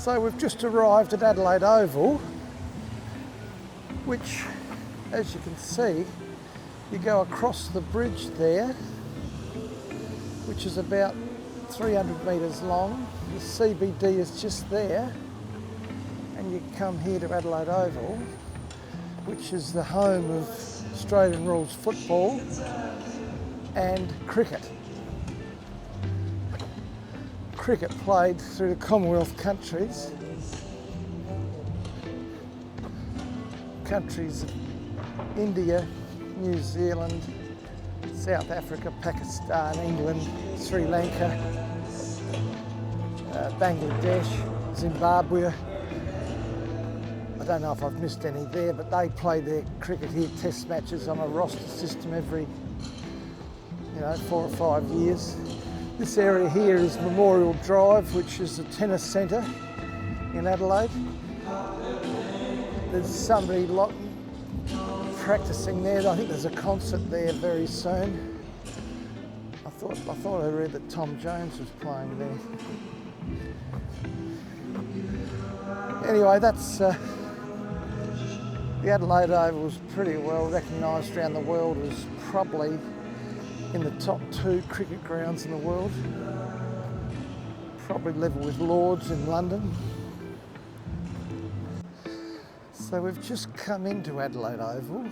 So we've just arrived at Adelaide Oval, which, as you can see, you go across the bridge there, which is about 300 metres long. The CBD is just there, and you come here to Adelaide Oval, which is the home of Australian rules football and cricket. Cricket played through the Commonwealth countries. Countries of India, New Zealand, South Africa, Pakistan, England, Sri Lanka, Bangladesh, Zimbabwe. I don't know if I've missed any there, but they play their cricket here, test matches on a roster system every 4 or 5 years. This area here is Memorial Drive, which is a tennis centre in Adelaide. There's somebody practicing there. I think there's a concert there very soon. I thought I read that Tom Jones was playing there. Anyway, that's the Adelaide Oval was pretty well recognised around the world as probably in the top 2 cricket grounds in the world, probably level with Lord's in London. So we've just come into Adelaide Oval.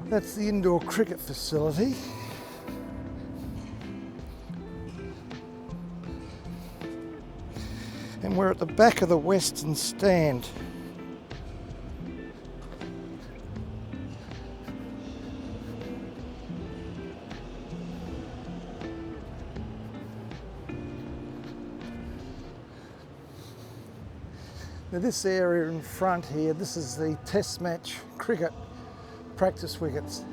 That's the indoor cricket facility. And we're at the back of the Western Stand. Now this area in front here, this is the test match cricket practice wickets.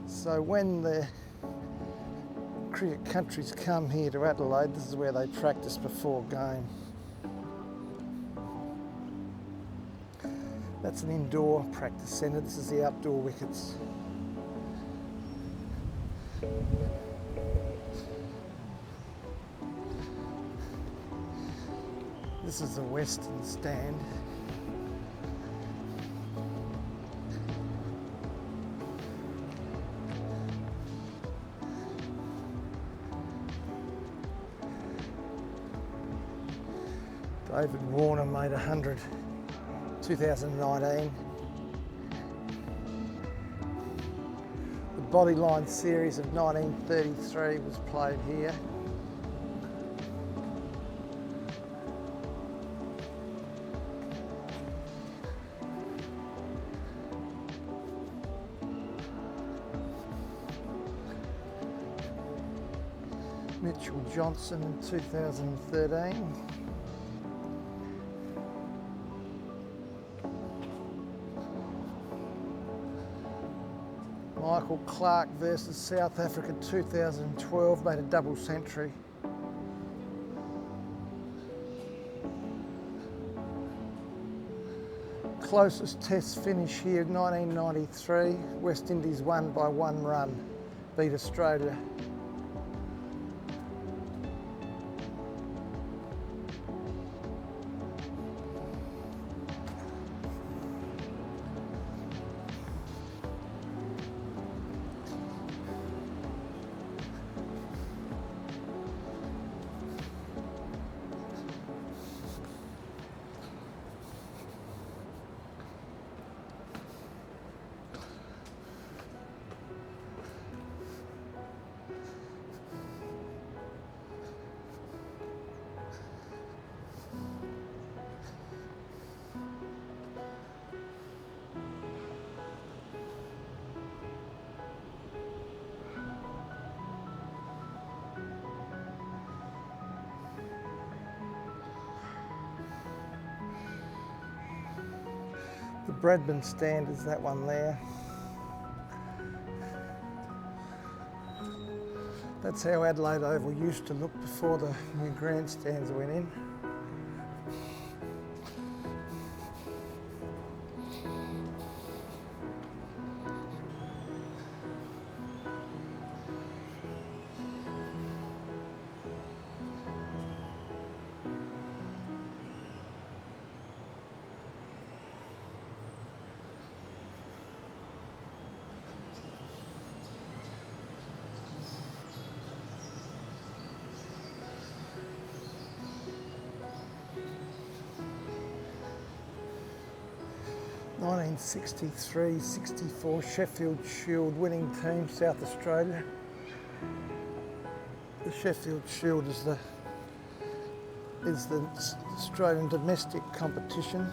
So when the cricket countries come here to Adelaide, this is where they practice before game. That's an indoor practice centre, this is the outdoor wickets. This is the Western Stand. David Warner made 100, 2019. The Bodyline series of 1933 was played here. Mitchell Johnson in 2013. Michael Clark versus South Africa 2012, made a double century. Closest test finish here, 1993. West Indies won by 1 run, beat Australia. The Bradman stand is that one there. That's how Adelaide Oval used to look before the new grandstands went in. 1963-64 Sheffield Shield winning team, South Australia. The Sheffield Shield is the Australian domestic competition.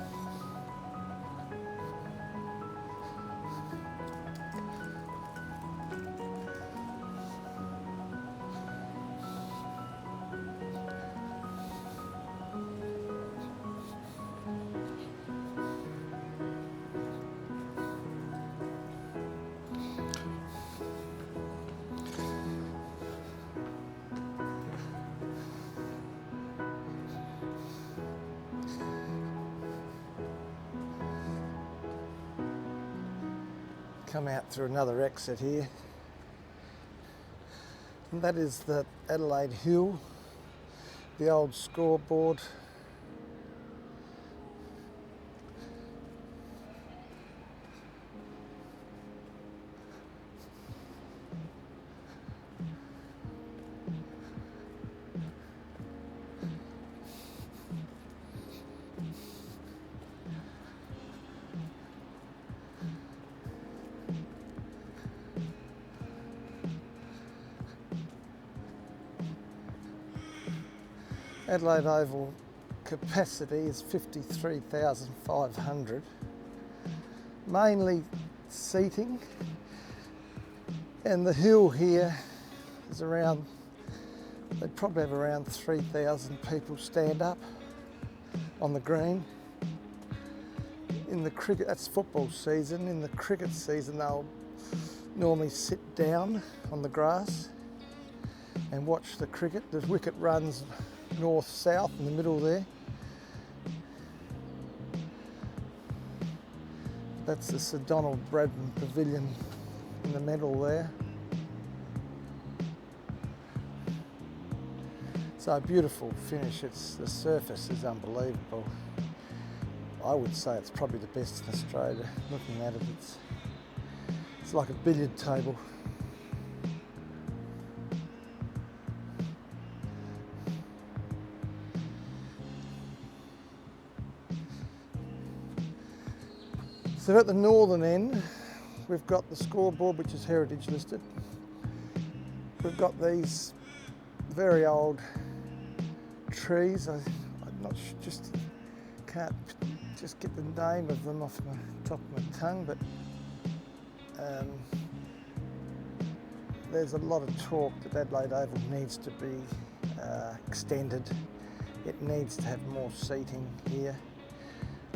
Come out through another exit here, and that is the Adelaide Hill, the old scoreboard. Adelaide Oval capacity is 53,500, mainly seating, and the hill here is around, they probably have around 3,000 people stand up on the green. In the cricket, that's football season. In the cricket season, they'll normally sit down on the grass and watch the cricket. The wicket runs north-south in the middle there. That's the Sir Donald Bradman pavilion in the middle there. So a beautiful finish. The surface is unbelievable. I would say it's probably the best in Australia. Looking at it, it's like a billiard table. So at the northern end, we've got the scoreboard, which is heritage listed. We've got these very old trees. I'm not sure, can't just get the name of them off the top of my tongue, but there's a lot of talk that Adelaide Oval needs to be extended. It needs to have more seating here,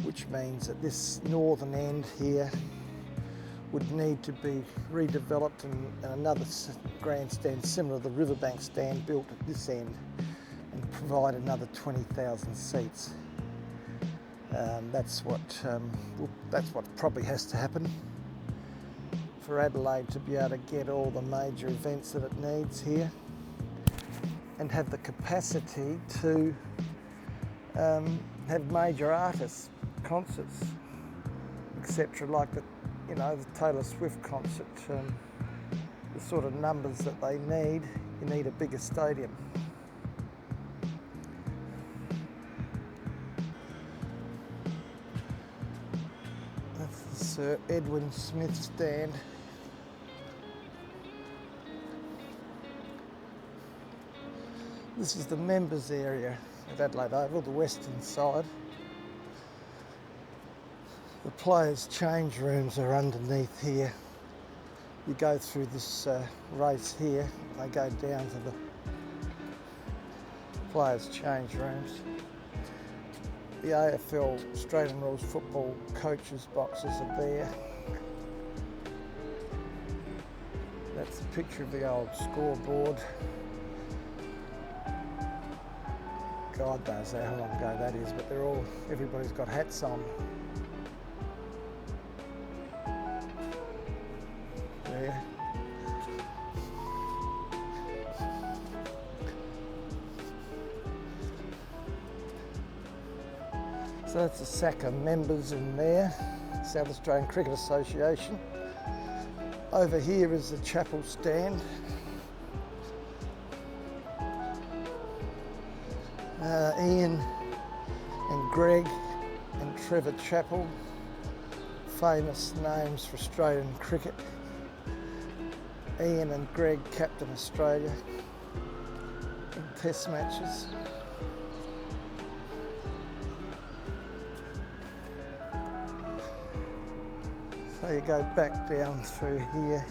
which means that this northern end here would need to be redeveloped and another grandstand similar to the Riverbank stand built at this end and provide another 20,000 seats. That's what probably has to happen for Adelaide to be able to get all the major events that it needs here and have the capacity to have major artists, concerts, etc., like the Taylor Swift concert. The sort of numbers that they need, you need a bigger stadium. That's the Sir Edwin Smith stand. This is the members area at Adelaide Oval, the western side. The players' change rooms are underneath here. You go through this race here, they go down to the players' change rooms. The AFL, Australian Rules Football coaches' boxes are there. That's a picture of the old scoreboard. God knows how long ago that is, but everybody's got hats on. There. So that's the SACA members in there, South Australian Cricket Association. Over here is the chapel stand. Ian and Greg and Trevor Chappell famous names for Australian cricket. Ian and Greg captain Australia in test matches. So you go back down through here.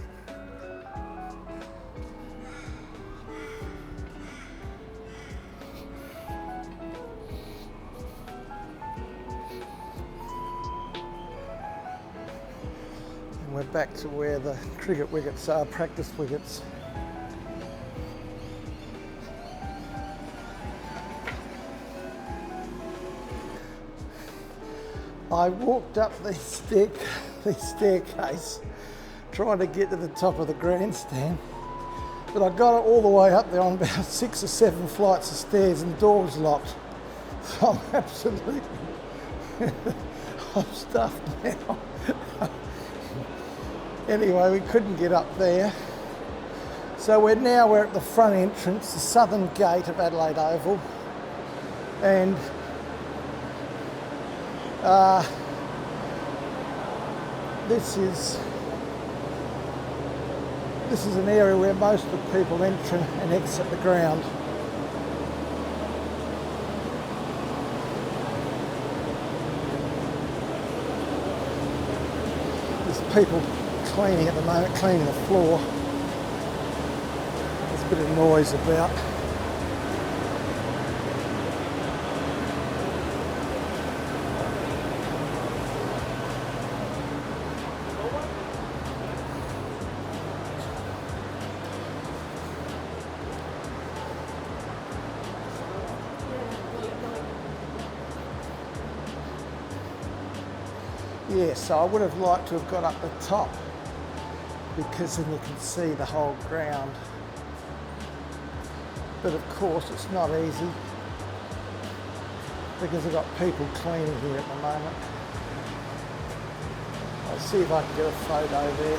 And we're back to where the cricket wickets are, practice wickets. I walked up the staircase trying to get to the top of the grandstand, but I got it all the way up there on about 6 or 7 flights of stairs and the door was locked. So I'm absolutely, I'm stuffed now. Anyway, we couldn't get up there. So we're at the front entrance, the southern gate of Adelaide Oval, and this is an area where most of the people enter and exit the ground. There's people cleaning at the moment, cleaning the floor. There's a bit of noise about. Yes, so I would have liked to have got up the top because then you can see the whole ground. But of course it's not easy because I've got people cleaning here at the moment. I'll see if I can get a photo there.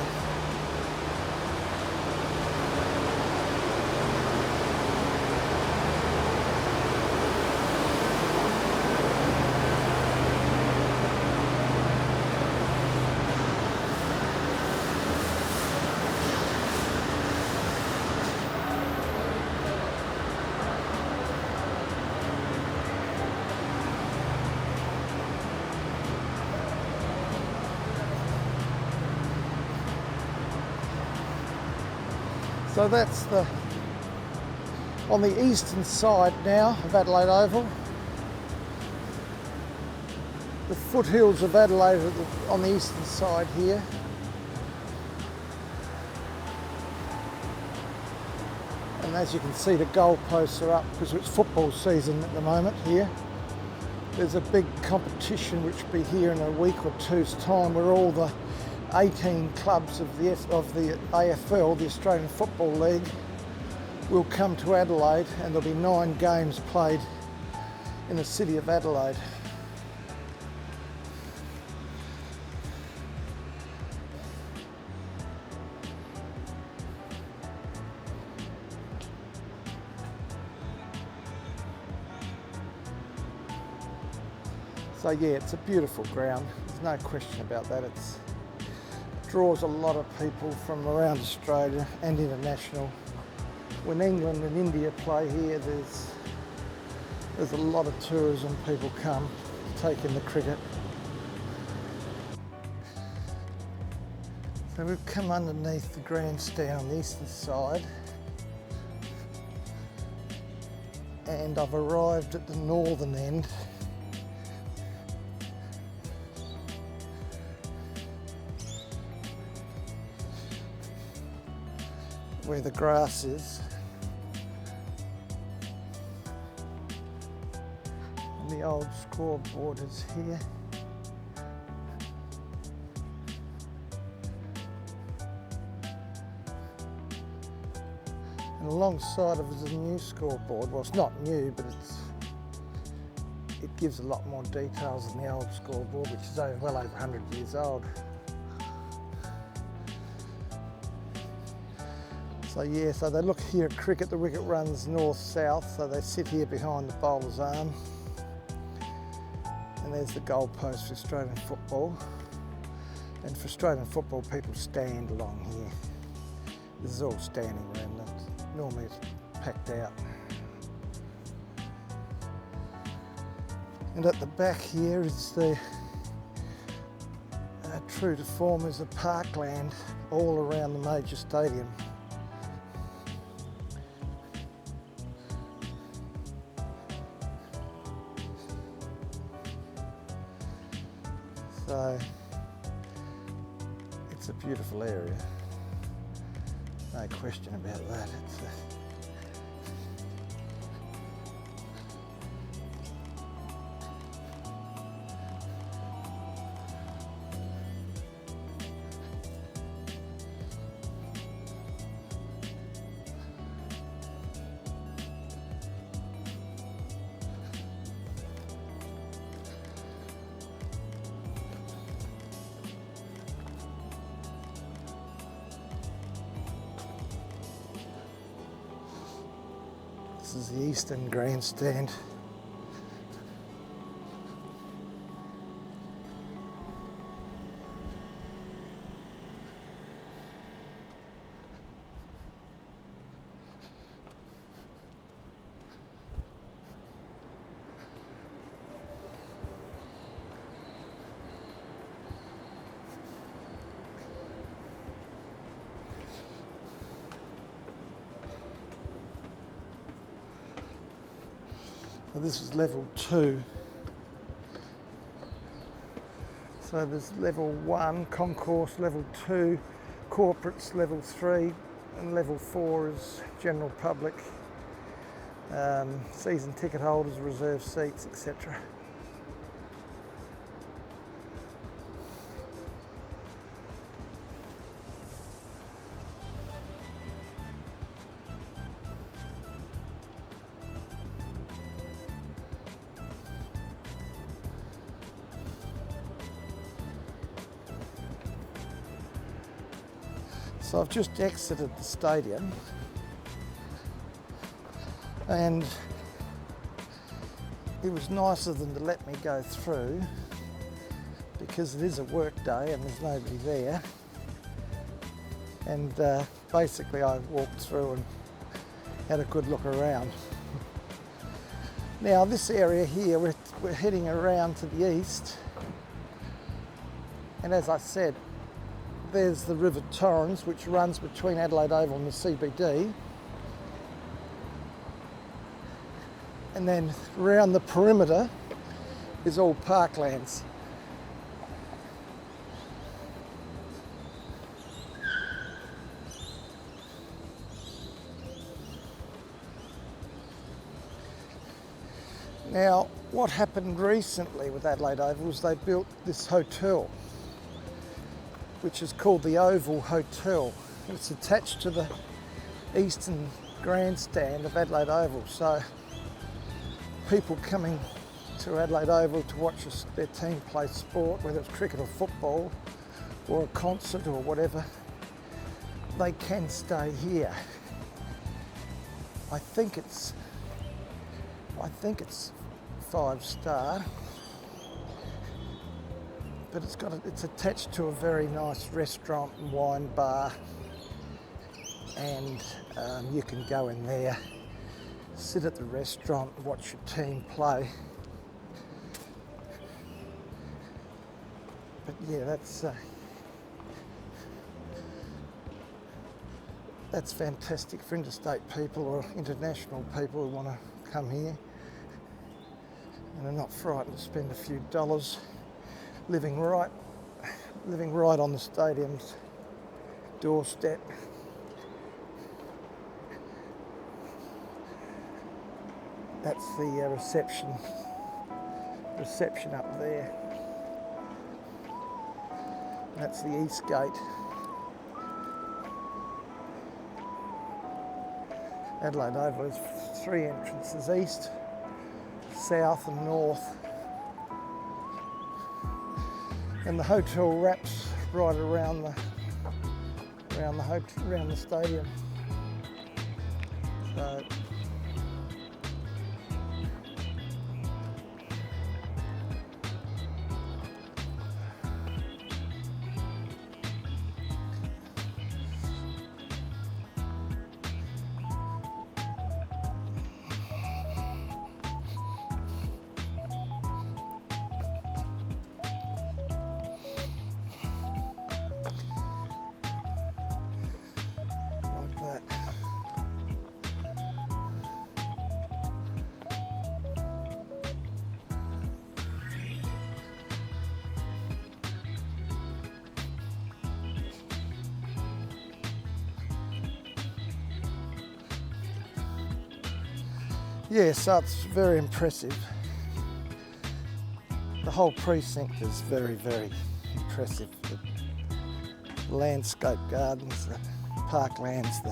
So that's on the eastern side now of Adelaide Oval. The foothills of Adelaide are on the eastern side here. And as you can see, the goalposts are up because it's football season at the moment here. There's a big competition which will be here in a week or two's time where all the 18 clubs of the AFL, the Australian Football League, will come to Adelaide, and there'll be 9 games played in the city of Adelaide. So yeah, it's a beautiful ground, there's no question about that. It draws a lot of people from around Australia and international. When England and India play here, there's a lot of tourism, people come, take in the cricket. So we've come underneath the grandstand on the eastern side, and I've arrived at the northern end. Where the grass is. And the old scoreboard is here. And alongside of it is a new scoreboard. Well, it's not new, but it gives a lot more details than the old scoreboard, which is well over 100 years old. So yeah, so they look here at cricket, the wicket runs north-south, so they sit here behind the bowler's arm. And there's the goalpost for Australian football. And for Australian football, people stand along here. This is all standing room. Normally it's packed out. And at the back here is the true to form is a parkland all around the major stadium. So it's a beautiful area, no question about that. This is the eastern grandstand. So this is level 2. So there's level 1, concourse, level 2, corporates, level 3, and level 4 is general public, season ticket holders, reserve seats, etc. So I've just exited the stadium and it was nice of them to let me go through because it is a work day and there's nobody there. And basically I walked through and had a good look around. Now this area here, we're heading around to the east, and as I said, there's the River Torrens, which runs between Adelaide Oval and the CBD. And then around the perimeter is all parklands. Now, what happened recently with Adelaide Oval was they built this hotel, which is called the Oval Hotel. It's attached to the eastern grandstand of Adelaide Oval. So people coming to Adelaide Oval to watch their team play sport, whether it's cricket or football or a concert or whatever, they can stay here. I think it's 5-star. But it's attached to a very nice restaurant and wine bar, and you can go in there, sit at the restaurant, watch your team play. But yeah, that's fantastic for interstate people or international people who want to come here and are not frightened to spend a few dollars. Living right on the stadium's doorstep. That's the reception up there. That's the east gate. Adelaide Oval has 3 entrances: east, south and north. And the hotel wraps right around the stadium. So Yeah, so it's very impressive. The whole precinct is very, very impressive. The landscape gardens, the parklands,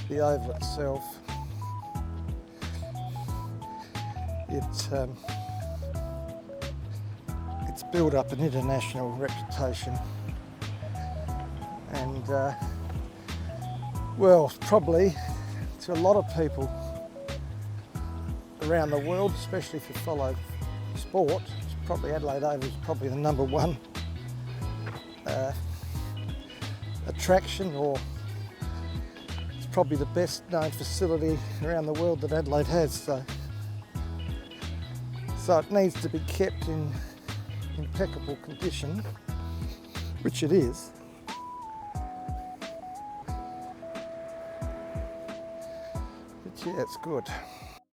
the oval itself. It's built up an international reputation, and well, probably to a lot of people around the world, especially if you follow sport, it's probably Adelaide Oval is probably the number one attraction, or it's probably the best known facility around the world that Adelaide has. So it needs to be kept in impeccable condition, which it is. But yeah, it's good.